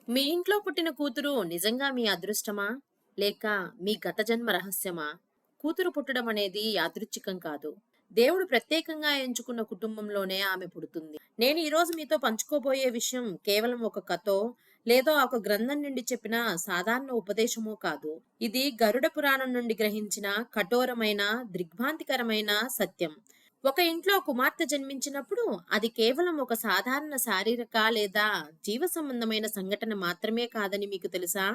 మీ ఇంట్లో పుట్టిన కూతురు నిజంగా మీ అదృష్టమా? లేక మీ గత జన్మ రహస్యమా? కూతురు పుట్టడం అనేది యాదృచ్ఛికం కాదు. దేవుడు ప్రత్యేకంగా ఎంచుకున్న కుటుంబంలోనే ఆమె పుడుతుంది. నేను ఈరోజు మీతో పంచుకోబోయే విషయం కేవలం ఒక కథో, లేదో ఒక గ్రంథం నుండి చెప్పిన సాధారణ ఉపదేశమో కాదు. ఇది గరుడ పురాణం నుండి గ్రహించిన కఠోరమైన, దిగ్భ్రాంతికరమైన సత్యం. ఒక ఇంట్లో కుమార్తె జన్మించినప్పుడు అది కేవలం ఒక సాధారణ శారీరక లేదా జీవ సంబంధమైన సంఘటన మాత్రమే కాదని మీకు తెలుసా?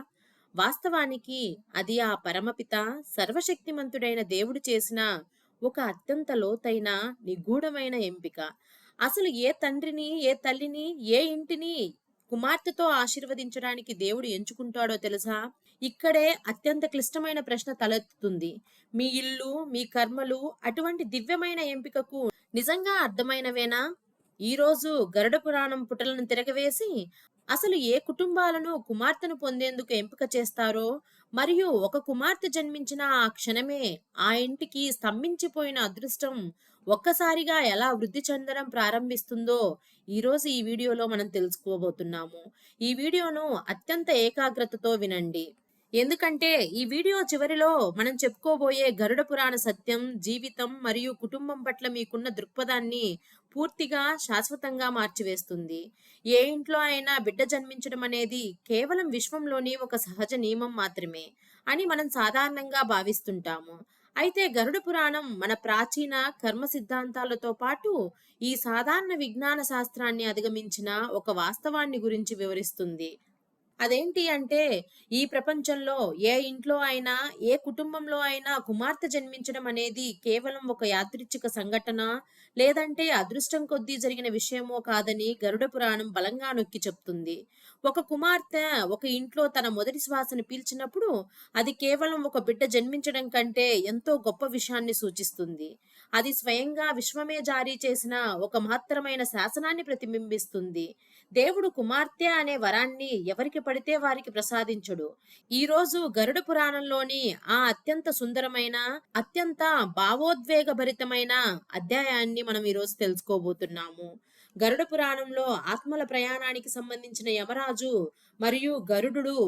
వాస్తవానికి అది ఆ పరమపిత సర్వశక్తిమంతుడైన దేవుడు చేసిన ఒక అత్యంత లోతైన నిగూఢమైన ఎంపిక. అసలు ఏ తండ్రిని, ఏ తల్లిని, ఏ ఇంటిని కుమార్తెతో ఆశీర్వదించడానికి దేవుడు ఎంచుకుంటాడో తెలుసా? ఇక్కడే అత్యంత క్లిష్టమైన ప్రశ్న తలెత్తుతుంది. మీ ఇల్లు, మీ కర్మలు అటువంటి దివ్యమైన ఎంపికకు నిజంగా అర్థమైనవేనా? ఈరోజు గరుడ పురాణం పుటలను తిరగవేసి అసలు ఏ కుటుంబాలను కుమార్తెను పొందేందుకు ఎంపిక చేస్తారో, మరియు ఒక కుమార్తె జన్మించిన ఆ క్షణమే ఆ ఇంటికి స్తంభించిపోయిన అదృష్టం ఒక్కసారిగా ఎలా వృద్ధి చెందడం ప్రారంభిస్తుందో ఈరోజు ఈ వీడియోలో మనం తెలుసుకోబోతున్నాము. ఈ వీడియోను అత్యంత ఏకాగ్రతతో వినండి. ఎందుకంటే ఈ వీడియో చివరిలో మనం చెప్పుకోబోయే గరుడ పురాణ సత్యం, జీవితం మరియు కుటుంబం పట్ల మీకున్న దృక్పథాన్ని పూర్తిగా శాశ్వతంగా మార్చివేస్తుంది. ఏ ఇంట్లో అయినా బిడ్డ జన్మించడం అనేది కేవలం విశ్వంలోని ఒక సహజ నియమం మాత్రమే అని మనం సాధారణంగా భావిస్తుంటాము. అయితే గరుడ పురాణం మన ప్రాచీన కర్మ సిద్ధాంతాలతో పాటు ఈ సాధారణ విజ్ఞాన శాస్త్రాన్ని అధిగమించిన ఒక వాస్తవాన్ని గురించి వివరిస్తుంది. అదేంటి అంటే, ఈ ప్రపంచంలో ఏ ఇంట్లో అయినా, ఏ కుటుంబంలో అయినా కుమార్తె జన్మించడం అనేది కేవలం ఒక యాదృచ్ఛిక సంఘటన, లేదంటే అదృష్టం కొద్దీ జరిగిన విషయమో కాదని గరుడ పురాణం బలంగా నొక్కి చెప్తుంది. ఒక కుమార్తె ఒక ఇంట్లో తన మొదటి శ్వాసను పీల్చినప్పుడు, అది కేవలం ఒక బిడ్డ జన్మించడం కంటే ఎంతో గొప్ప విషయాన్ని సూచిస్తుంది. అది స్వయంగా విశ్వమే జారీ చేసిన ఒక మహత్తరమైన శాసనాన్ని ప్రతిబింబిస్తుంది. దేవుడు కుమార్తె అనే వరాన్ని ఎవరికి పడితే వారికి ప్రసాదించుడు. ఈ రోజు గరుడ పురాణంలోని ఆ అత్యంత సుందరమైన, అత్యంత భావోద్వేగభరితమైన అధ్యాయాన్ని మనం ఈరోజు తెలుసుకోబోతున్నాము. గరుడ పురాణంలో ఆత్మల ప్రయాణానికి సంబంధించిన యమరాజు మరియు గరుడు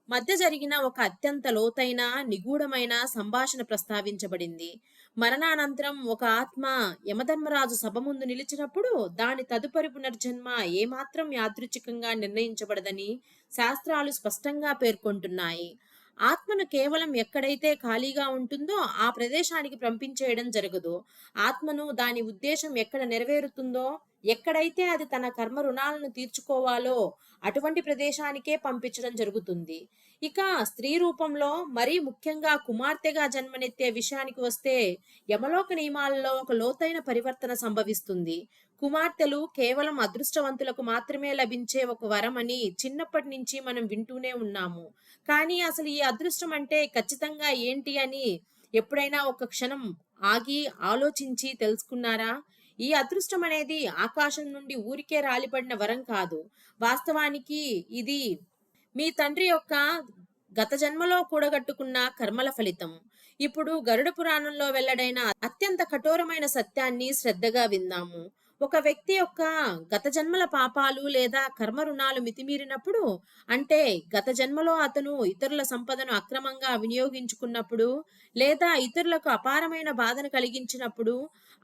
మధ్య జరిగిన ఒక అత్యంత లోతైన, నిగూఢమైన సంభాషణ ప్రస్తావించబడింది. మరణానంతరం ఒక ఆత్మ యమధర్మరాజు సభ ముందు నిలిచినప్పుడు దాని తదుపరి పునర్జన్మ ఏమాత్రం యాదృచ్ఛికంగా నిర్ణయించబడదని శాస్త్రాలు స్పష్టంగా పేర్కొంటున్నాయి. ఆత్మను కేవలం ఎక్కడైతే ఖాళీగా ఉంటుందో ఆ ప్రదేశానికి పంపించేయడం జరగదు. ఆత్మను దాని ఉద్దేశం ఎక్కడ నెరవేరుతుందో, ఎక్కడైతే అది తన కర్మ రుణాలను తీర్చుకోవాలో అటువంటి ప్రదేశానికే పంపించడం జరుగుతుంది. ఇక స్త్రీ రూపంలో మరీ ముఖ్యంగా కుమార్తెగా జన్మనెత్తే విషయానికి వస్తే యమలోక నియమాలలో ఒక లోతైన పరివర్తన సంభవిస్తుంది. కుమార్తెలు కేవలం అదృష్టవంతులకు మాత్రమే లభించే ఒక వరం అని చిన్నప్పటి నుంచి మనం వింటూనే ఉన్నాము. కానీ అసలు ఈ అదృష్టం అంటే ఖచ్చితంగా ఏంటి అని ఎప్పుడైనా ఒక క్షణం ఆగి ఆలోచించి తెలుసుకున్నారా? ఈ అదృష్టం అనేది ఆకాశం నుండి ఊరికే రాలిపడిన వరం కాదు. వాస్తవానికి ఇది మీ తండ్రి యొక్క గత జన్మలో కూడగట్టుకున్న కర్మల ఫలితం. ఇప్పుడు గరుడ పురాణంలో వెల్లడైన అత్యంత కఠోరమైన సత్యాన్ని శ్రద్ధగా విందాము. ఒక వ్యక్తి యొక్క గత జన్మల పాపాలు లేదా కర్మ రుణాలు మితిమీరినప్పుడు, అంటే గత జన్మలో అతను ఇతరుల సంపదను అక్రమంగా వినియోగించుకున్నప్పుడు, లేదా ఇతరులకు అపారమైన బాధను కలిగించినప్పుడు,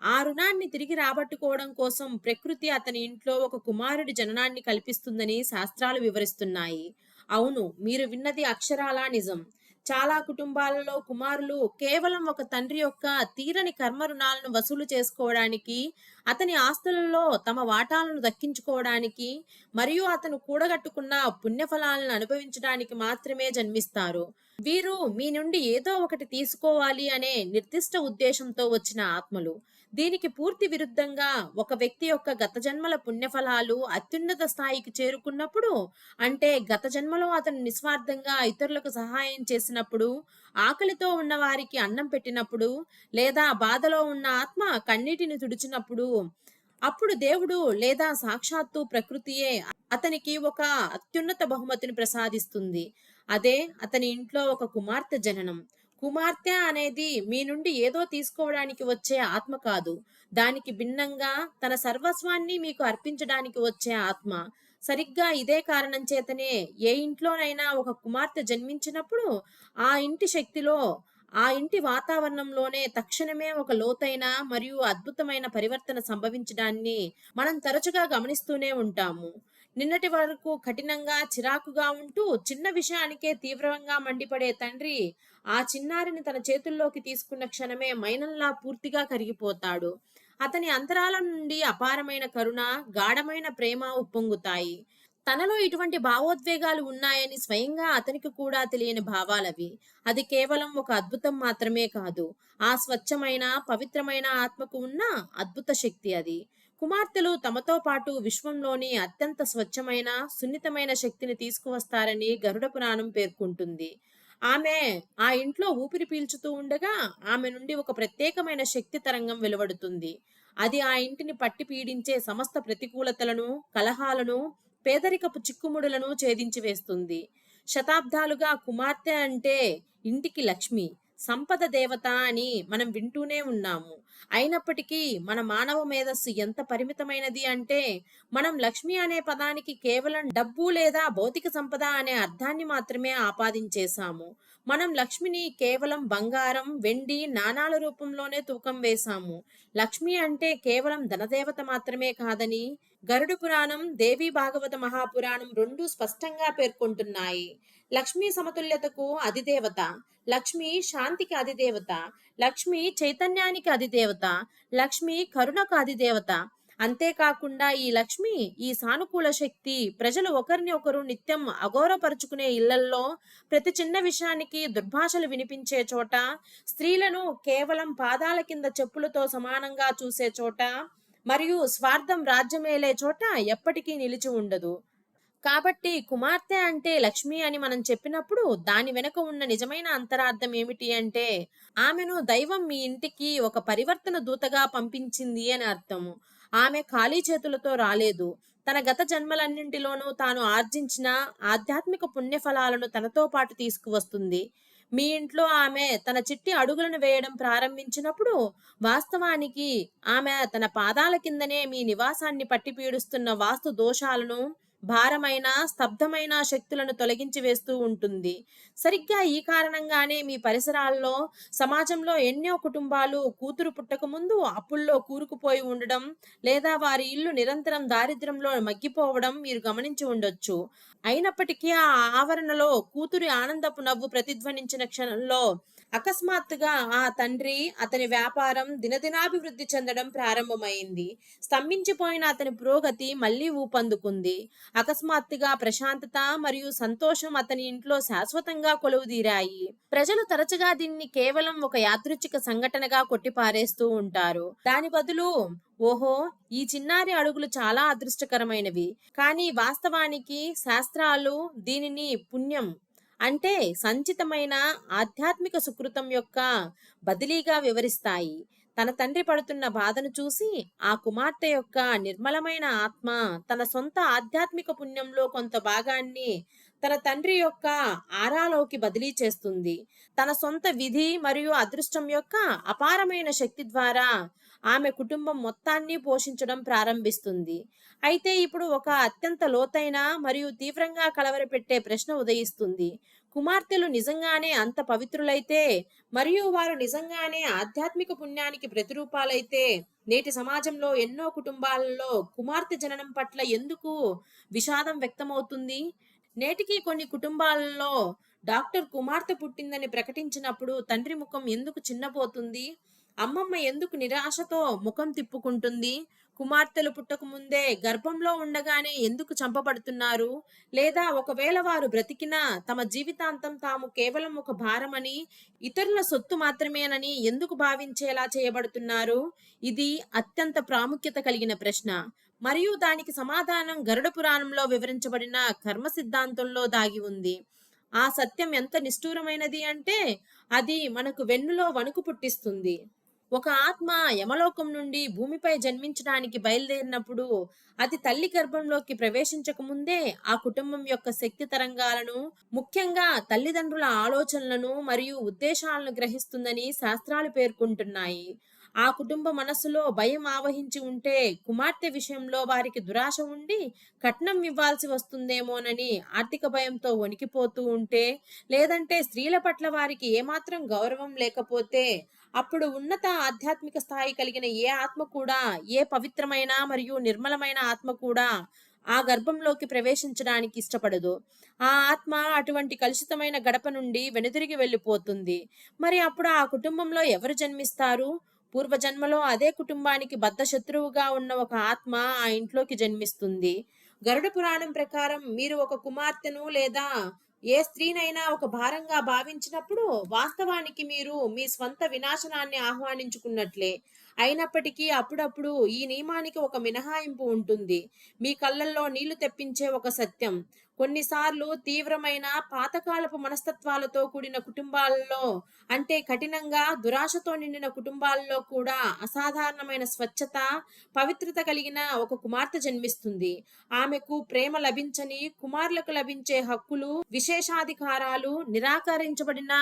ఆ రుణాన్ని తిరిగి రాబట్టుకోవడం కోసం ప్రకృతి అతని ఇంట్లో ఒక కుమారుడి జననాన్ని కల్పిస్తుందని శాస్త్రాలు వివరిస్తున్నాయి. అవును, మీరు విన్నది అక్షరాలా నిజం. చాలా కుటుంబాలలో కుమారులు కేవలం ఒక తండ్రి యొక్క తీరని కర్మ రుణాలను వసూలు చేసుకోవడానికి, అతని ఆస్తులలో తమ వాటాలను దక్కించుకోవడానికి, మరియు అతను కూడగట్టుకున్న పుణ్యఫలాలను అనుభవించడానికి మాత్రమే జన్మిస్తారు. వీరు మీ నుండి ఏదో ఒకటి తీసుకోవాలి అనే నిర్దిష్ట ఉద్దేశంతో వచ్చిన ఆత్మలు. దీనికి పూర్తి విరుద్ధంగా ఒక వ్యక్తి యొక్క గత జన్మల పుణ్యఫలాలు అత్యున్నత స్థాయికి చేరుకున్నప్పుడు, అంటే గత జన్మలో అతను నిస్వార్థంగా ఇతరులకు సహాయం చేసినప్పుడు, ఆకలితో ఉన్న వారికి అన్నం పెట్టినప్పుడు, లేదా బాధలో ఉన్న ఆత్మ కన్నీటిని తుడిచినప్పుడు, అప్పుడు దేవుడు లేదా సాక్షాత్తు ప్రకృతియే అతనికి ఒక అత్యున్నత బహుమతిని ప్రసాదిస్తుంది. అదే అతని ఇంట్లో ఒక కుమార్తె జననం. కుమార్తె అనేది మీ నుండి ఏదో తీసుకోవడానికి వచ్చే ఆత్మ కాదు. దానికి భిన్నంగా తన సర్వస్వాన్ని మీకు అర్పించడానికి వచ్చే ఆత్మ. సరిగ్గా ఇదే కారణం చేతనే ఏ ఇంట్లోనైనా ఒక కుమార్తె జన్మించినప్పుడు ఆ ఇంటి శక్తిలో, ఆ ఇంటి వాతావరణంలోనే తక్షణమే ఒక లోతైన మరియు అద్భుతమైన పరివర్తన సంభవించడాన్ని మనం తరచుగా గమనిస్తూనే ఉంటాము. నిన్నటి వరకు కఠినంగా, చిరాకుగా ఉంటూ చిన్న విషయానికే తీవ్రంగా మండిపడే తండ్రి ఆ చిన్నారిని తన చేతుల్లోకి తీసుకున్న క్షణమే మైనంలా పూర్తిగా కరిగిపోతాడు. అతని అంతరాల నుండి అపారమైన కరుణ, గాఢమైన ప్రేమ ఉప్పొంగుతాయి. తనలో ఇటువంటి భావోద్వేగాలు ఉన్నాయని స్వయంగా అతనికి కూడా తెలియని భావాలవి. అది కేవలం ఒక అద్భుతం మాత్రమే కాదు. ఆ స్వచ్ఛమైన, పవిత్రమైన ఆత్మకు ఉన్న అద్భుత శక్తి అది. కుమార్తెలు తమతో పాటు విశ్వంలోని అత్యంత స్వచ్ఛమైన, సున్నితమైన శక్తిని తీసుకువస్తారని గరుడ పురాణం పేర్కొంటుంది. ఆమె ఆ ఇంట్లో ఊపిరి పీల్చుతూ ఉండగా ఆమె నుండి ఒక ప్రత్యేకమైన శక్తి తరంగం వెలువడుతుంది. అది ఆ ఇంటిని పట్టి పీడించే సమస్త ప్రతికూలతలను, కలహాలను, పేదరికపు చిక్కుముడులను ఛేదించి వేస్తుంది. శతాబ్దాలుగా కుమార్తె అంటే ఇంటికి లక్ష్మి, సంపద దేవత అని మనం వింటూనే ఉన్నాము. అయినప్పటికీ మన మానవ మేధస్సు ఎంత పరిమితమైనది అంటే మనం లక్ష్మి అనే పదానికి కేవలం డబ్బు లేదా భౌతిక సంపద అనే అర్థాన్ని మాత్రమే ఆపాదించేశాము. మనం లక్ష్మిని కేవలం బంగారం, వెండి, నాణాల రూపంలోనే తూకం వేశాము. లక్ష్మి అంటే కేవలం ధనదేవత మాత్రమే కాదని గరుడ పురాణం, దేవి భాగవత మహాపురాణం రెండూ స్పష్టంగా పేర్కొంటున్నాయి. లక్ష్మీ సమతుల్యతకు అధిదేవత, లక్ష్మి శాంతికి అధిదేవత, లక్ష్మి చైతన్యానికి అధిదేవత, లక్ష్మి కరుణకు అధిదేవత. అంతేకాకుండా ఈ లక్ష్మి, ఈ సానుకూల శక్తి ప్రజలు ఒకరిని ఒకరు నిత్యం అగౌరవపరుచుకునే ఇళ్లల్లో, ప్రతి చిన్న విషయానికి దుర్భాషలు వినిపించే చోట, స్త్రీలను కేవలం పాదాల కింద చెప్పులతో సమానంగా చూసే చోట, మరియు స్వార్థం రాజ్యమేలే చోట ఎప్పటికీ నిలిచి ఉండదు. కాబట్టి కుమార్తె అంటే లక్ష్మి అని మనం చెప్పినప్పుడు దాని వెనుక ఉన్న నిజమైన అంతరార్థం ఏమిటి అంటే ఆమెను దైవం మీ ఇంటికి ఒక పరివర్తన దూతగా పంపించింది అని అర్థము. ఆమె ఖాళీ చేతులతో రాలేదు. తన గత జన్మలన్నింటిలోనూ తాను ఆర్జించిన ఆధ్యాత్మిక పుణ్యఫలాలను తనతో పాటు తీసుకువస్తుంది. మీ ఇంట్లో ఆమె తన చిట్టి అడుగులను వేయడం ప్రారంభించినప్పుడు వాస్తవానికి ఆమె తన పాదాల కిందనే మీ నివాసాన్ని పట్టి పీడిస్తున్న వాస్తు దోషాలను, భారమైన, స్తబ్దమైన శక్తులను తొలగించి వేస్తూ ఉంటుంది. సరిగ్గా ఈ కారణంగానే మీ పరిసరాల్లో, సమాజంలో ఎన్నో కుటుంబాలు కూతురు పుట్టక ముందు అప్పుల్లో కూరుకుపోయి ఉండడం, లేదా వారి ఇల్లు నిరంతరం దారిద్ర్యంలో మగ్గిపోవడం మీరు గమనించి ఉండొచ్చు. అయినప్పటికీ ఆ ఆవరణలో కూతురి ఆనందపు నవ్వు ప్రతిధ్వనించిన క్షణంలో అకస్మాత్తుగా ఆ తండ్రి, అతని వ్యాపారం దినదినాభివృద్ధి చెందడం ప్రారంభమైంది. స్తంభించిపోయిన అతని పురోగతి మళ్లీ ఊపందుకుంది. అకస్మాత్తుగా ప్రశాంతత మరియు సంతోషం అతని ఇంట్లో శాశ్వతంగా కొలువుదీరాయి. ప్రజలు తరచుగా దీన్ని కేవలం ఒక యాదృచ్ఛిక సంఘటనగా కొట్టిపారేస్తూ ఉంటారు. దాని బదులు ఓహో, ఈ చిన్నారి అడుగులు చాలా అదృష్టకరమైనవి, కానీ వాస్తవానికి శాస్త్రాలు దీనిని పుణ్యం అంటే సంచితమైన ఆధ్యాత్మిక సుకృతం యొక్క బదిలీగా వివరిస్తాయి. తన తండ్రి పడుతున్న బాధను చూసి ఆ కుమార్తె యొక్క నిర్మలమైన ఆత్మ తన సొంత ఆధ్యాత్మిక పుణ్యంలో కొంత భాగాన్ని తన తండ్రి యొక్క ఆరాలోకి బదిలీ చేస్తుంది. తన సొంత విధి మరియు అదృష్టం యొక్క అపారమైన శక్తి ద్వారా ఆమె కుటుంబం మొత్తాన్ని పోషించడం ప్రారంభిస్తుంది. అయితే ఇప్పుడు ఒక అత్యంత లోతైన మరియు తీవ్రంగా కలవరపెట్టే ప్రశ్న ఉదయిస్తుంది. కుమార్తెలు నిజంగానే అంత పవిత్రులైతే మరియు వారు నిజంగానే ఆధ్యాత్మిక పుణ్యానికి ప్రతిరూపాలైతే నేటి సమాజంలో ఎన్నో కుటుంబాలలో కుమార్తె జననం పట్ల ఎందుకు విషాదం వ్యక్తమవుతుంది? నేటికి కొన్ని కుటుంబాలలో డాక్టర్ కుమార్తె పుట్టిందని ప్రకటించినప్పుడు తండ్రి ముఖం ఎందుకు చిన్నపోతుంది? అమ్మమ్మ ఎందుకు నిరాశతో ముఖం తిప్పుకుంటుంది? కుమార్తెలు పుట్టక ముందే గర్భంలో ఉండగానే ఎందుకు చంపబడుతున్నారు? లేదా ఒకవేళ వారు బ్రతికినా తమ జీవితాంతం తాము కేవలం ఒక భారమని, ఇతరుల సొత్తు మాత్రమేనని ఎందుకు భావించేలా చేయబడుతున్నారు? ఇది అత్యంత ప్రాముఖ్యత కలిగిన ప్రశ్న. మరియు దానికి సమాధానం గరుడ పురాణంలో వివరించబడిన కర్మ సిద్ధాంతంలో దాగి ఉంది. ఆ సత్యం ఎంత నిష్ఠూరమైనది అంటే అది మనకు వెన్నులో వణుకు పుట్టిస్తుంది. ఒక ఆత్మ యమలోకం నుండి భూమిపై జన్మించడానికి బయలుదేరినప్పుడు అది తల్లి గర్భంలోకి ప్రవేశించక ముందే ఆ కుటుంబం యొక్క శక్తి తరంగాలను, ముఖ్యంగా తల్లిదండ్రుల ఆలోచనలను మరియు ఉద్దేశాలను గ్రహిస్తుందని శాస్త్రాలు పేర్కొంటున్నాయి. ఆ కుటుంబ మనస్సులో భయం ఆవహించి ఉంటే కుమార్తె విషయంలో వారికి దురాశ ఉండి కట్నం ఇవ్వాల్సి వస్తుందేమోనని ఆర్థిక భయంతో వణికిపోతూ ఉంటే, లేదంటే స్త్రీల పట్ల వారికి ఏమాత్రం గౌరవం లేకపోతే, అప్పుడు ఉన్నత ఆధ్యాత్మిక స్థాయి కలిగిన ఏ ఆత్మ కూడా, ఏ పవిత్రమైన మరియు నిర్మలమైన ఆత్మ కూడా ఆ గర్భంలోకి ప్రవేశించడానికి ఇష్టపడదు. ఆ ఆత్మ అటువంటి కలుషితమైన గడప నుండి వెనుదిరిగి వెళ్ళిపోతుంది. మరి అప్పుడు ఆ కుటుంబంలో ఎవరు జన్మిస్తారు? పూర్వజన్మలో అదే కుటుంబానికి బద్ధ శత్రువుగా ఉన్న ఒక ఆత్మ ఆ ఇంట్లోకి జన్మిస్తుంది. గరుడ పురాణం ప్రకారం మీరు ఒక కుమార్తెను లేదా ఏ స్త్రీనైనా ఒక భారంగా భావించినప్పుడు వాస్తవానికి మీరు మీ స్వంత వినాశనాన్ని ఆహ్వానించుకున్నట్లే. అయినప్పటికీ అప్పుడప్పుడు ఈ నియమానికి ఒక మినహాయింపు ఉంటుంది. మీ కళ్ళల్లో నీళ్లు తెప్పించే ఒక సత్యం. కొన్నిసార్లు తీవ్రమైన పాతకాలపు మనస్తత్వాలతో కూడిన కుటుంబాలలో, అంటే కఠినంగా దురాశతో నిండిన కుటుంబాల్లో కూడా అసాధారణమైన స్వచ్ఛత, పవిత్రత కలిగిన ఒక కుమార్తె జన్మిస్తుంది. ఆమెకు ప్రేమ లభించని కుమారులకు లభించే హక్కులు, విశేషాధికారాలు నిరాకరించబడిన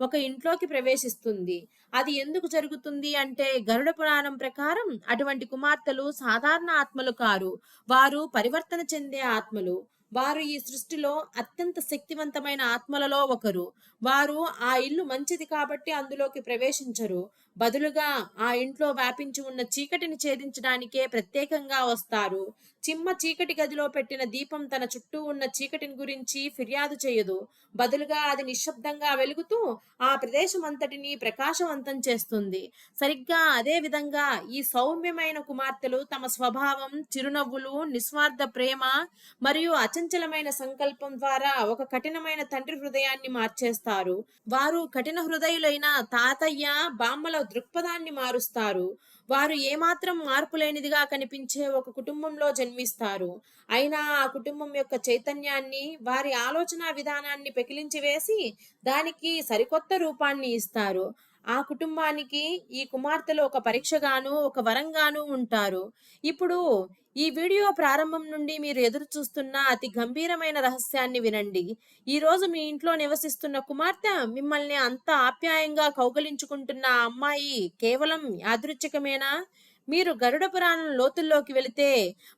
ఒక ఇంట్లోకి ప్రవేశిస్తుంది. అది ఎందుకు జరుగుతుంది అంటే, గరుడ పురాణం ప్రకారం అటువంటి కుమార్తెలు సాధారణ ఆత్మలు కారు. వారు పరివర్తన చెందే ఆత్మలు. వారు ఈ సృష్టిలో అత్యంత శక్తివంతమైన ఆత్మలలో ఒకరు. వారు ఆ ఇల్లు మంచిది కాబట్టి అందులోకి ప్రవేశించరు. బదులుగా ఆ ఇంట్లో వ్యాపించి ఉన్న చీకటిని ఛేదించడానికే ప్రత్యేకంగా వస్తారు. చిమ్మ చీకటి గదిలో పెట్టిన దీపం తన చుట్టూ ఉన్న చీకటిని గురించి ఫిర్యాదు చేయదు. బదులుగా అది నిశ్శబ్దంగా వెలుగుతూ ఆ ప్రదేశం అంతటిని ప్రకాశవంతం చేస్తుంది. సరిగ్గా అదే విధంగా ఈ సౌమ్యమైన కుమార్తెలు తమ స్వభావం, చిరునవ్వులు, నిస్వార్థ ప్రేమ మరియు అచంచలమైన సంకల్పం ద్వారా ఒక కఠినమైన తండ్రి హృదయాన్ని మార్చేస్తారు. వారు కఠిన హృదయులైన తాతయ్య, బామ్మల దృక్పథాన్ని మారుస్తారు. వారు ఏమాత్రం మార్పు లేనిదిగా కనిపించే ఒక కుటుంబంలో జన్మిస్తారు. అయినా ఆ కుటుంబం యొక్క చైతన్యాన్ని, వారి ఆలోచన విధానాన్ని పెకిలించి వేసి దానికి సరికొత్త రూపాన్ని ఇస్తారు. ఆ కుటుంబానికి ఈ కుమార్తెలు ఒక పరీక్షగాను, ఒక వరంగాను ఉంటారు. ఇప్పుడు ఈ వీడియో ప్రారంభం నుండి మీరు ఎదురు చూస్తున్న అతి గంభీరమైన రహస్యాన్ని వినండి. ఈ రోజు మీ ఇంట్లో నివసిస్తున్న కుమార్తె, మిమ్మల్ని అంత ఆప్యాయంగా కౌగలించుకుంటున్న ఆ అమ్మాయి కేవలం యాదృచ్ఛికమేనా? మీరు గరుడ పురాణం లోతుల్లోకి వెళితే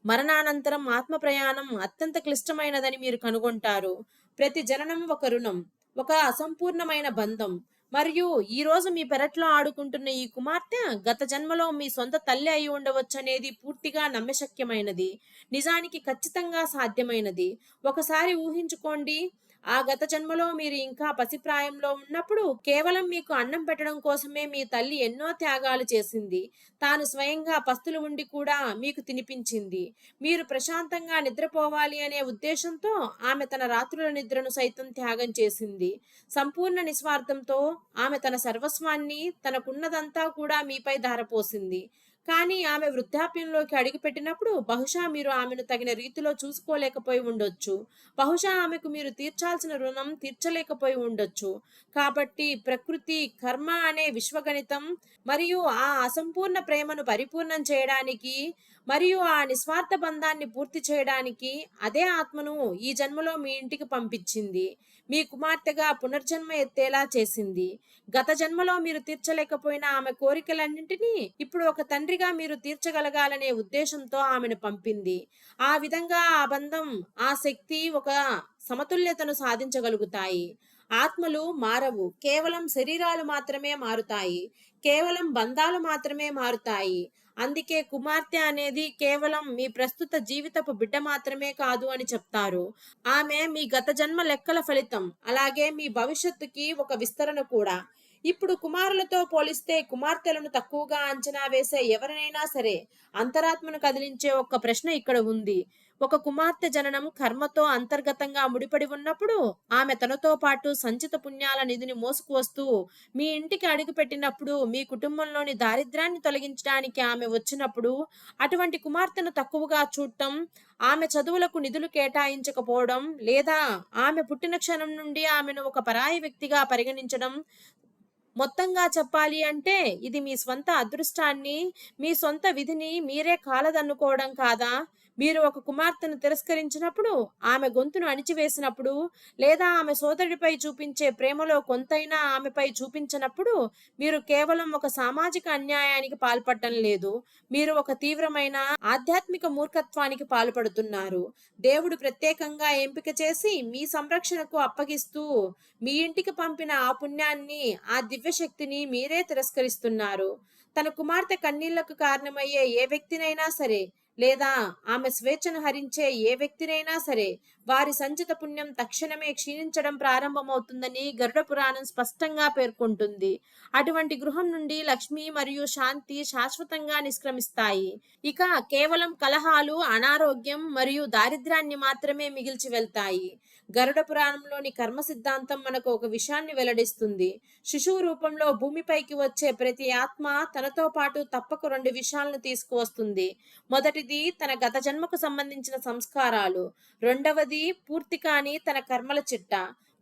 మరణానంతరం ఆత్మ ప్రయాణం అత్యంత క్లిష్టమైనదని మీరు కనుగొంటారు. ప్రతి జననం ఒక రుణం, ఒక అసంపూర్ణమైన బంధం. మరియు ఈ రోజు మీ పెరట్లో ఆడుకుంటున్న ఈ కుమార్తె గత జన్మలో మీ సొంత తల్లి అయి ఉండవచ్చనేది పూర్తిగా నమ్మశక్యమైనది. నిజానికి ఖచ్చితంగా సాధ్యమైనది. ఒకసారి ఊహించుకోండి, ఆ గత జన్మలో మీరు ఇంకా పసిప్రాయంలో ఉన్నప్పుడు కేవలం మీకు అన్నం పెట్టడం కోసమే మీ తల్లి ఎన్నో త్యాగాలు చేసింది. తాను స్వయంగా పస్తులు ఉండి కూడా మీకు తినిపించింది. మీరు ప్రశాంతంగా నిద్రపోవాలి అనే ఉద్దేశంతో ఆమె తన రాత్రుల నిద్రను సైతం త్యాగం చేసింది. సంపూర్ణ నిస్వార్థంతో ఆమె తన సర్వస్వాన్ని, తనకున్నదంతా కూడా మీపై ధారపోసింది. కానీ ఆమె వృద్ధాప్యంలోకి అడుగుపెట్టినప్పుడు బహుశా మీరు ఆమెను తగిన రీతిలో చూసుకోలేకపోయి ఉండొచ్చు. బహుశా ఆమెకు మీరు తీర్చాల్సిన రుణం తీర్చలేకపోయి ఉండొచ్చు. కాబట్టి ప్రకృతి, కర్మ అనే విశ్వగణితం మరియు ఆ అసంపూర్ణ ప్రేమను పరిపూర్ణం చేయడానికి మరియు ఆ నిస్వార్థ బంధాన్ని పూర్తి చేయడానికి అదే ఆత్మను ఈ జన్మలో మీ ఇంటికి పంపించింది. మీ కుమార్తెగా పునర్జన్మ ఎత్తేలా చేసింది. గత జన్మలో మీరు తీర్చలేకపోయిన ఆమె కోరికలన్నింటినీ ఇప్పుడు ఒక తండ్రిగా మీరు తీర్చగలగాలనే ఉద్దేశంతో ఆమెను పంపింది. ఆ విధంగా ఆ బంధం, ఆ శక్తి ఒక సమతుల్యతను సాధించగలుగుతాయి. ఆత్మలు మారవు, కేవలం శరీరాలు మాత్రమే మారుతాయి. కేవలం బంధాలు మాత్రమే మారుతాయి. అందుకే కుమార్తె అనేది కేవలం మీ ప్రస్తుత జీవితపు బిడ్డ మాత్రమే కాదు అని చెప్తారు. ఆమె మీ గత జన్మ లెక్కల ఫలితం, అలాగే మీ భవిష్యత్తుకి ఒక విస్తరణ కూడా. ఇప్పుడు కుమారులతో పోలిస్తే కుమార్తెలను తక్కువగా అంచనా వేసే ఎవరినైనా సరే అంతరాత్మను కదిలించే ఒక్క ప్రశ్న ఇక్కడ ఉంది. ఒక కుమార్తె జననం కర్మతో అంతర్గతంగా ముడిపడి ఉన్నప్పుడు ఆమె తనతో పాటు సంచిత పుణ్యాల నిధిని మోసుకువస్తూ మీ ఇంటికి అడుగుపెట్టినప్పుడు, మీ కుటుంబంలోని దారిద్ర్యాన్ని తొలగించడానికి ఆమె వచ్చినప్పుడు, అటువంటి కుమార్తెను తక్కువగా చూడటం, ఆమె చదువులకు నిధులు కేటాయించకపోవడం, లేదా ఆమె పుట్టిన క్షణం నుండి ఆమెను ఒక పరాయి వ్యక్తిగా పరిగణించడం, మొత్తంగా చెప్పాలి అంటే ఇది మీ స్వంత అదృష్టాన్ని, మీ సొంత విధిని మీరే కాలదన్నుకోవడం కాదా? మీరు ఒక కుమార్తెను తిరస్కరించినప్పుడు, ఆమె గొంతును అణిచివేసినప్పుడు, లేదా ఆమె సోదరుడిపై చూపించే ప్రేమలో కొంతైనా ఆమెపై చూపించనప్పుడు, మీరు కేవలం ఒక సామాజిక అన్యాయానికి పాల్పడటం లేదు. మీరు ఒక తీవ్రమైన ఆధ్యాత్మిక మూర్ఖత్వానికి పాల్పడుతున్నారు. దేవుడు ప్రత్యేకంగా ఎంపిక చేసి మీ సంరక్షణకు అప్పగిస్తూ మీ ఇంటికి పంపిన ఆ పుణ్యాన్ని, ఆ దివ్యశక్తిని మీరే తిరస్కరిస్తున్నారు. తన కుమార్తె కన్నీళ్లకు కారణమయ్యే ఏ వ్యక్తినైనా సరే, లేదా ఆమె స్వేచ్ఛను హరించే ఏ వ్యక్తినైనా సరే, వారి సంచిత పుణ్యం తక్షణమే క్షీణించడం ప్రారంభమవుతుందని గరుడ పురాణం స్పష్టంగా పేర్కొంటుంది. అటువంటి గృహం నుండి లక్ష్మి మరియు శాంతి శాశ్వతంగా నిష్క్రమిస్తాయి. ఇక కేవలం కలహాలు, అనారోగ్యం మరియు దారిద్ర్యాన్ని మాత్రమే మిగిల్చి వెళ్తాయి. గరుడ పురాణంలోని కర్మ సిద్ధాంతం మనకు ఒక విషయాన్ని వెల్లడిస్తుంది. శిశువు రూపంలో భూమిపైకి వచ్చే ప్రతి ఆత్మ తనతో పాటు తప్పక రెండు విషయాలను తీసుకువస్తుంది. మొదటిది తన గత జన్మకు సంబంధించిన సంస్కారాలు, రెండవది పూర్తి కాని తన కర్మల చిట్ట,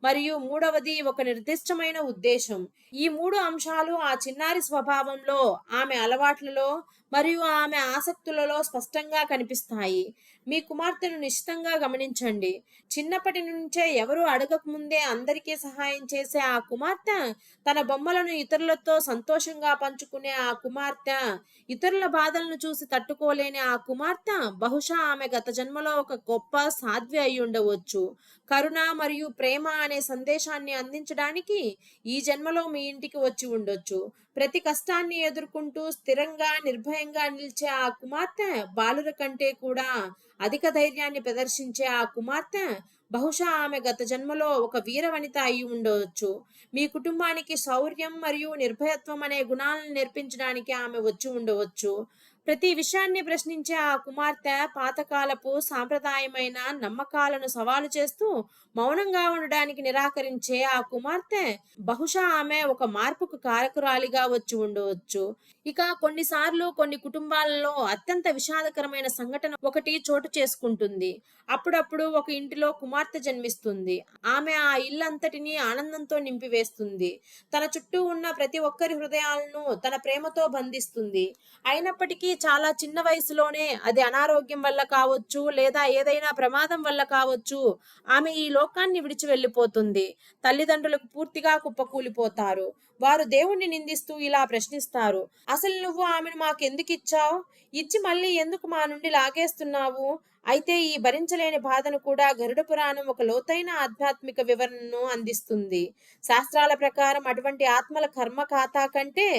మరియు మూడవది ఒక నిర్దిష్టమైన ఉద్దేశం. ఈ మూడు అంశాలు ఆ చిన్నారి స్వభావంలో, ఆమె అలవాట్లలో మరియు ఆమె ఆసక్తులలో స్పష్టంగా కనిపిస్తాయి. మీ కుమార్తెను నిశ్చితంగా గమనించండి. చిన్నప్పటి నుంచే ఎవరు అడగక ముందే అందరికీ సహాయం చేసే ఆ కుమార్తె, తన బొమ్మలను ఇతరులతో సంతోషంగా పంచుకునే ఆ కుమార్తె, ఇతరుల బాధలను చూసి తట్టుకోలేని ఆ కుమార్తె, బహుశా ఆమె గత జన్మలో ఒక గొప్ప సాధ్వి అయి ఉండవచ్చు. కరుణ మరియు ప్రేమ అనే సందేశాన్ని అందించడానికి ఈ జన్మలో మీ ఇంటికి వచ్చి ఉండొచ్చు. ప్రతి కష్టాన్ని ఎదుర్కొంటూ స్థిరంగా, నిర్భయంగా నిలిచే ఆ కుమార్తె, బాలుర కంటే కూడా అధిక ధైర్యాన్ని ప్రదర్శించే ఆ కుమార్తె, బహుశా ఆమె గత జన్మలో ఒక వీరవనిత అయి ఉండవచ్చు. మీ కుటుంబానికి శౌర్యం మరియు నిర్భయత్వం అనే గుణాలను నేర్పించడానికి ఆమె వచ్చి ఉండవచ్చు. ప్రతి విషయాన్ని ప్రశ్నించే ఆ కుమార్తె, పాతకాలపు సాంప్రదాయమైన నమ్మకాలను సవాలు చేస్తూ మౌనంగా ఉండడానికి నిరాకరించే ఆ కుమార్తె, బహుశా ఆమె ఒక మార్పుకు కారకురాలిగా వచ్చి ఉండవచ్చు. ఇక కొన్నిసార్లు కొన్ని కుటుంబాలలో అత్యంత విషాదకరమైన సంఘటన ఒకటి చోటు చేసుకుంటుంది. అప్పుడప్పుడు ఒక ఇంటిలో కుమార్తె జన్మిస్తుంది. ఆమె ఆ ఇల్లంతటినీ ఆనందంతో నింపివేస్తుంది. తన చుట్టూ ఉన్న ప్రతి ఒక్కరి హృదయాలను తన ప్రేమతో బంధిస్తుంది. అయినప్పటికీ చాలా చిన్న వయసులోనే, అది అనారోగ్యం వల్ల కావచ్చు, లేదా ఏదైనా ప్రమాదం వల్ల కావచ్చు, ఆమె ఈ లోకాన్ని విడిచి వెళ్ళిపోతుంది. తల్లిదండ్రులకు పూర్తిగా కుప్పకూలిపోతారు. వారు దేవుణ్ణి నిందిస్తూ ఇలా ప్రశ్నిస్తారు: అసలు నువ్వు ఆమెను మాకెందుకు ఇచ్చావు? ఇచ్చి మళ్ళీ ఎందుకు మా నుండి లాగేస్తున్నావు? అయితే ఈ భరించలేని బాధను కూడా గరుడ పురాణం ఒక లోతైన ఆధ్యాత్మిక వివరణను అందిస్తుంది. శాస్త్రాల ప్రకారం అటువంటి ఆత్మల కర్మ ఖాతా కంటే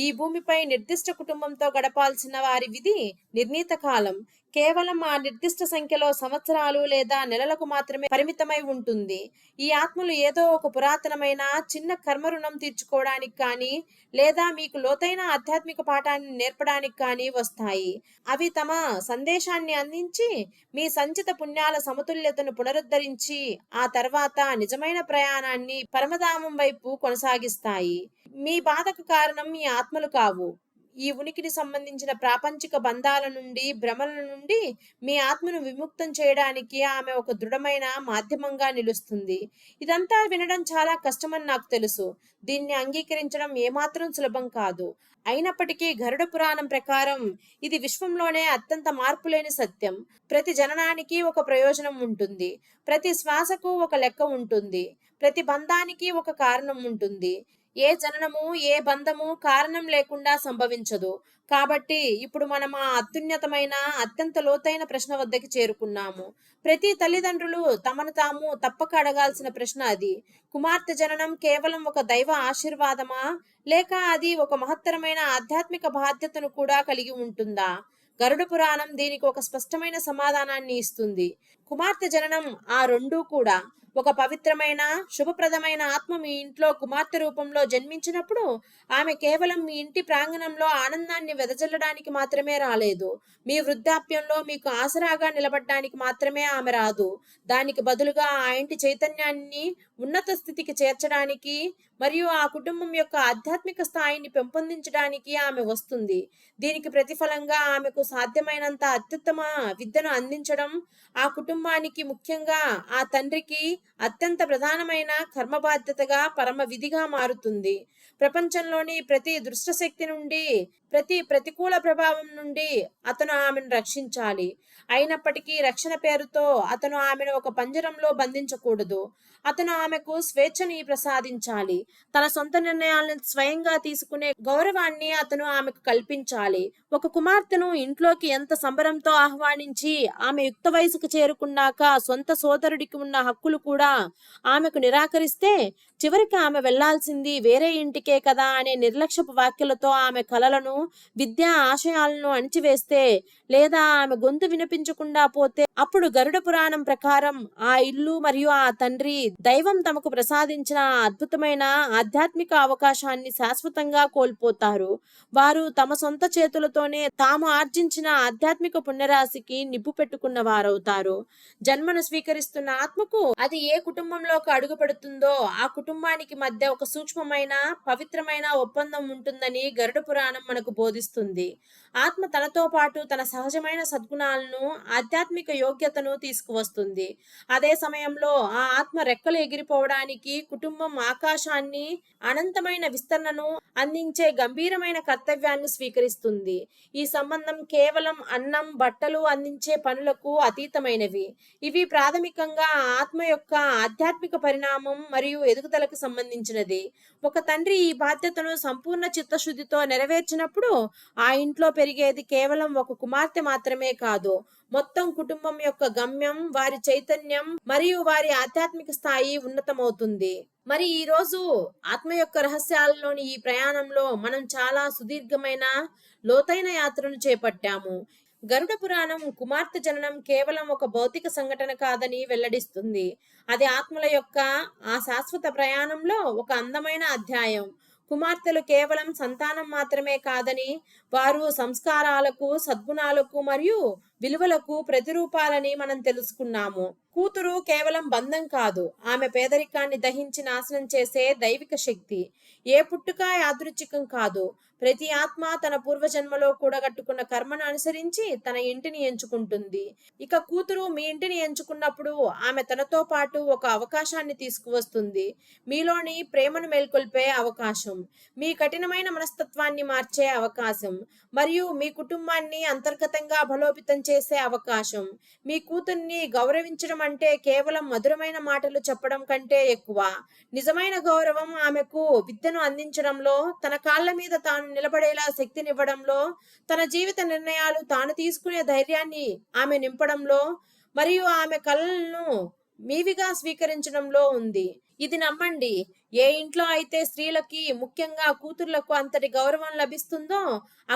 ఈ భూమిపై నిర్దిష్ట కుటుంబంతో గడపాల్సిన వారి విధి నిర్ణీత కాలం కేవలం ఆ నిర్దిష్ట సంఖ్యలో సంవత్సరాలు లేదా నెలలకు మాత్రమే పరిమితమై ఉంటుంది. ఈ ఆత్మలు ఏదో ఒక పురాతనమైన చిన్న కర్మ రుణం తీర్చుకోవడానికి కానీ, లేదా మీకు లోతైన ఆధ్యాత్మిక పాఠాన్ని నేర్పడానికి కానీ వస్తాయి. అవి తమ సందేశాన్ని అందించి మీ సంచిత పుణ్యాల సమతుల్యతను పునరుద్ధరించి, ఆ తర్వాత నిజమైన ప్రయాణాన్ని పరమధామం వైపు కొనసాగిస్తాయి. మీ బాధకు కారణం ఈ ఆత్మలు కావు. ఈ ఉనికిని సంబంధించిన ప్రాపంచిక బంధాల నుండి, భ్రమల నుండి మీ ఆత్మను విముక్తం చేయడానికి ఆమె ఒక దృఢమైన మాధ్యమంగా నిలుస్తుంది. ఇదంతా వినడం చాలా కష్టమని నాకు తెలుసు. దీన్ని అంగీకరించడం ఏమాత్రం సులభం కాదు. అయినప్పటికీ గరుడ పురాణం ప్రకారం ఇది విశ్వంలోనే అత్యంత మార్పులేని సత్యం. ప్రతి జననానికి ఒక ప్రయోజనం ఉంటుంది. ప్రతి శ్వాసకు ఒక లెక్క ఉంటుంది. ప్రతి బంధానికి ఒక కారణం ఉంటుంది. ఏ జననము, ఏ బంధము కారణం లేకుండా సంభవించదు. కాబట్టి ఇప్పుడు మనం ఆ అత్యున్నతమైన, అత్యంత లోతైన ప్రశ్న వద్దకి చేరుకున్నాము. ప్రతి తల్లిదండ్రులు తమను తాము తప్పక అడగాల్సిన ప్రశ్న అది. కుమార్తె జననం కేవలం ఒక దైవ ఆశీర్వాదమా, లేక అది ఒక మహత్తరమైన ఆధ్యాత్మిక బాధ్యతను కూడా కలిగి ఉంటుందా? గరుడ పురాణం దీనికి ఒక స్పష్టమైన సమాధానాన్ని ఇస్తుంది. కుమార్తె జననం ఆ రెండూ కూడా. ఒక పవిత్రమైన, శుభప్రదమైన ఆత్మ మీ ఇంట్లో కుమార్తె రూపంలో జన్మించినప్పుడు, ఆమె కేవలం మీ ఇంటి ప్రాంగణంలో ఆనందాన్ని వెదజల్లడానికి మాత్రమే రాలేదు. మీ వృద్ధాప్యంలో మీకు ఆసరాగా నిలబడడానికి మాత్రమే ఆమె రాదు. దానికి బదులుగా ఆ ఇంటి చైతన్యాన్ని ఉన్నత స్థితికి చేర్చడానికి మరియు ఆ కుటుంబం యొక్క ఆధ్యాత్మిక స్థాయిని పెంపొందించడానికి ఆమె వస్తుంది. దీనికి ప్రతిఫలంగా ఆమెకు సాధ్యమైనంత అత్యుత్తమ విద్యను అందించడం ఆ కుటుంబానికి, ముఖ్యంగా ఆ తండ్రికి, అత్యంత ప్రధానమైన కర్మ బాధ్యతగా, పరమ విధిగా మారుతుంది. ప్రపంచంలోని ప్రతి దుష్టశక్తి నుండి, ప్రతి ప్రతికూల ప్రభావం నుండి అతను ఆమెను రక్షించాలి. అయినప్పటికీ రక్షణ పేరుతో అతను ఆమెను ఒక పంజరంలో బంధించకూడదు. అతను ఆమెకు స్వేచ్ఛని ప్రసాదించాలి. తన సొంత నిర్ణయాలను స్వయంగా తీసుకునే గౌరవాన్ని అతను ఆమెకు కల్పించాలి. ఒక కుమార్తెను ఇంట్లోకి ఎంత సంబరంతో ఆహ్వానించి ఆమె యుక్త వయసుకు చేరుకున్నాక సొంత సోదరుడికి ఉన్న హక్కులు కూడా ఆమెకు నిరాకరిస్తే, చివరికి ఆమె వెళ్లాల్సింది వేరే ఇంటికే కదా అనే నిర్లక్ష్యపు వ్యాఖ్యలతో ఆమె కలలను, విద్యా ఆశయాలను అణిచివేస్తే, లేదా ఆమె గొంతు వినిపించకుండా పోతే, అప్పుడు గరుడ పురాణం ప్రకారం ఆ ఇల్లు మరియు ఆ తండ్రి దైవం తమకు ప్రసాదించిన ఆ అద్భుతమైన ఆధ్యాత్మిక అవకాశాన్ని శాశ్వతంగా కోల్పోతారు. వారు తమ సొంత చేతులతోనే తాము ఆర్జించిన ఆధ్యాత్మిక పుణ్యరాశికి నిప్పు పెట్టుకున్న వారవుతారు. జన్మను స్వీకరిస్తున్న ఆత్మకు అది ఏ కుటుంబంలోకి అడుగు పెడుతుందో ఆ కుటుంబానికి మధ్య ఒక సూక్ష్మమైన పవిత్రమైన ఒప్పందం ఉంటుందని గరుడ పురాణం మనకు బోధిస్తుంది. ఆత్మ తనతో పాటు తన సహజమైన సద్గుణాలను, ఆధ్యాత్మిక యోగ్యతను తీసుకువస్తుంది. అదే సమయంలో ఆ ఆత్మ రెక్కలు ఎగిరిపోవడానికి కుటుంబం ఆకాశాన్ని, అనంతమైన విస్తరణను అందించే గంభీరమైన కర్తవ్యాన్ని స్వీకరిస్తుంది. ఈ సంబంధం కేవలం అన్నం, బట్టలు అందించే పనులకు అతీతమైనవి. ఇవి ప్రాథమికంగా ఆ ఆత్మ యొక్క ఆధ్యాత్మిక పరిణామం మరియు ఎదుగుదలకు సంబంధించినది. ఒక తండ్రి ఈ బాధ్యతను సంపూర్ణ చిత్తశుద్ధితో నెరవేర్చినప్పుడు ఆ ఇంట్లో పెరిగేది కేవలం ఒక కుమార్తె మాత్రమే కాదు, మొత్తం కుటుంబం యొక్క గమ్యం, వారి చైతన్యం మరియు వారి ఆధ్యాత్మిక స్థాయి ఉన్నతమవుతుంది. మరి ఈ రోజు ఆత్మ యొక్క రహస్యాలలోని ఈ ప్రయాణంలో మనం చాలా సుదీర్ఘమైన, లోతైన యాత్రను చేపట్టాము. గరుడ పురాణం కుమార్తె జననం కేవలం ఒక భౌతిక సంఘటన కాదని వెల్లడిస్తుంది. అది ఆత్మల యొక్క ఆ శాశ్వత ప్రయాణంలో ఒక అందమైన అధ్యాయం. కుమార్తెలు కేవలం సంతానం మాత్రమే కాదని, వారు సంస్కారాలకు, సద్గుణాలకు మరియు విలువలకు ప్రతిరూపాలని మనం తెలుసుకున్నాము. కూతురు కేవలం బంధం కాదు, ఆమె పేదరికాన్ని దహించి నాశనం చేసే దైవిక శక్తి. ఏ పుట్టుక యాదృచ్ఛికం కాదు. ప్రతి ఆత్మ తన పూర్వజన్మలో కూడగట్టుకున్న కర్మను అనుసరించి తన ఇంటిని ఎంచుకుంటుంది. ఇక కూతురు మీ ఇంటిని ఎంచుకున్నప్పుడు ఆమె తనతో పాటు ఒక అవకాశాన్ని తీసుకువస్తుంది. మీలోని ప్రేమను మేల్కొల్పే అవకాశం, మీ కఠినమైన మనస్తత్వాన్ని మార్చే అవకాశం, మరియు మీ కుటుంబాన్ని అంతర్గతంగా బలోపేతం చేసే అవకాశం. మీ కూతుర్ని గౌరవించడం అంటే కేవలం మధురమైన మాటలు చెప్పడం కంటే ఎక్కువ. నిజమైన గౌరవం ఆమెకు విద్యను అందించడంలో, తన కాళ్ళ మీద తాను నిలబడేలా శక్తినివ్వడంలో, తన జీవిత నిర్ణయాలు తాను తీసుకునే ధైర్యాన్ని ఆమె నింపడంలో, మరియు ఆమె కలలను మీవిగా స్వీకరించడంలో ఉంది. ఇది నమ్మండి, ఏ ఇంట్లో అయితే స్త్రీలకి, ముఖ్యంగా కూతుర్లకు అంతటి గౌరవం లభిస్తుందో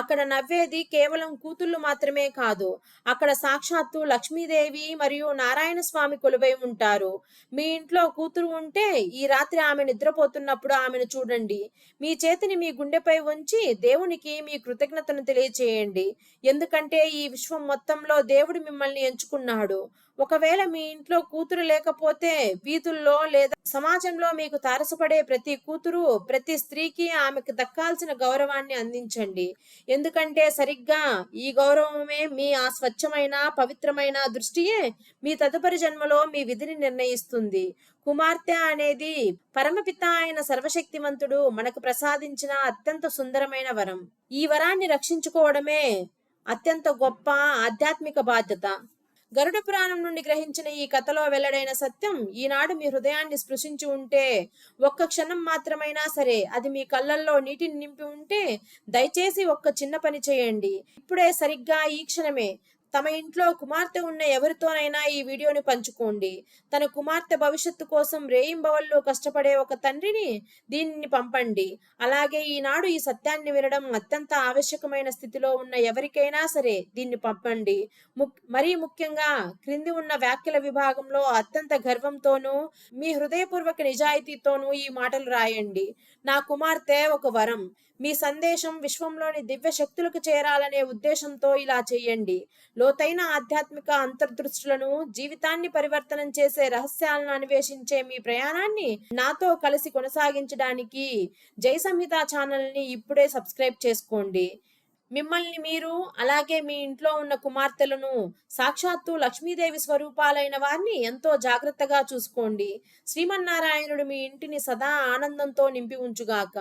అక్కడ నవ్వేది కేవలం కూతుళ్ళు మాత్రమే కాదు, అక్కడ సాక్షాత్తు లక్ష్మీదేవి మరియు నారాయణ స్వామి కొలువై ఉంటారు. మీ ఇంట్లో కూతురు ఉంటే ఈ రాత్రి ఆమె నిద్రపోతున్నప్పుడు ఆమెను చూడండి. మీ చేతిని మీ గుండెపై ఉంచి దేవునికి మీ కృతజ్ఞతను తెలియచేయండి. ఎందుకంటే ఈ విశ్వం మొత్తంలో దేవుడు మిమ్మల్ని ఎంచుకున్నాడు. ఒకవేళ మీ ఇంట్లో కూతురు లేకపోతే, వీధుల్లో లేదా సమాజంలో మీకు తారసపడే ప్రతి కూతురు, ప్రతి స్త్రీకి ఆమెకు దక్కాల్సిన గౌరవాన్ని అందించండి. ఎందుకంటే సరిగ్గా ఈ గౌరవమే, మీ ఆ స్వచ్ఛమైన, పవిత్రమైన దృష్టియే మీ తదుపరి జన్మలో మీ విధిని నిర్ణయిస్తుంది. కుమార్తె అనేది పరమపిత అయిన సర్వశక్తివంతుడు మనకు ప్రసాదించిన అత్యంత సుందరమైన వరం. ఈ వరాన్ని రక్షించుకోవడమే అత్యంత గొప్ప ఆధ్యాత్మిక బాధ్యత. గరుడ పురాణం నుండి గ్రహించిన ఈ కథలో వెల్లడైన సత్యం ఈనాడు మీ హృదయాన్ని స్పృశించి ఉంటే, ఒక్క క్షణం మాత్రమైనా సరే అది మీ కళ్ళల్లో నీటిని నింపి ఉంటే, దయచేసి ఒక్క చిన్న పని చేయండి. ఇప్పుడే, సరిగ్గా ఈ క్షణమే తమ ఇంట్లో కుమార్తె ఉన్న ఎవరితోనైనా ఈ వీడియోని పంచుకోండి. తన కుమార్తె భవిష్యత్తు కోసం రేయింబవళ్ళు కష్టపడే ఒక తండ్రిని దీనిని పంపండి. అలాగే ఈనాడు ఈ సత్యాన్ని వినడం అత్యంత ఆవశ్యకమైన స్థితిలో ఉన్న ఎవరికైనా సరే దీన్ని పంపండి. మరీ ముఖ్యంగా క్రింది ఉన్న వ్యాఖ్యల విభాగంలో అత్యంత గర్వంతోనూ, మీ హృదయపూర్వక నిజాయితీతోనూ ఈ మాటలు రాయండి. నా కుమార్తె ఒక వరం. మీ సందేశం విశ్వంలోని దివ్య శక్తులకు చేరాలనే ఉద్దేశంతో ఇలా చేయండి. లోతైన ఆధ్యాత్మిక అంతర్దృష్టులను, జీవితాన్ని పరివర్తనం చేసే రహస్యాలను అన్వేషించే మీ ప్రయాణాన్ని నాతో కలిసి కొనసాగించడానికి జై సంహిత ఛానల్ని ఇప్పుడే సబ్స్క్రైబ్ చేసుకోండి. మిమ్మల్ని మీరు, అలాగే మీ ఇంట్లో ఉన్న కుమార్తెలను, సాక్షాత్తు లక్ష్మీదేవి స్వరూపాలైన వారిని ఎంతో జాగ్రత్తగా చూసుకోండి. శ్రీమన్నారాయణుడు మీ ఇంటిని సదా ఆనందంతో నింపి ఉంచుగాక.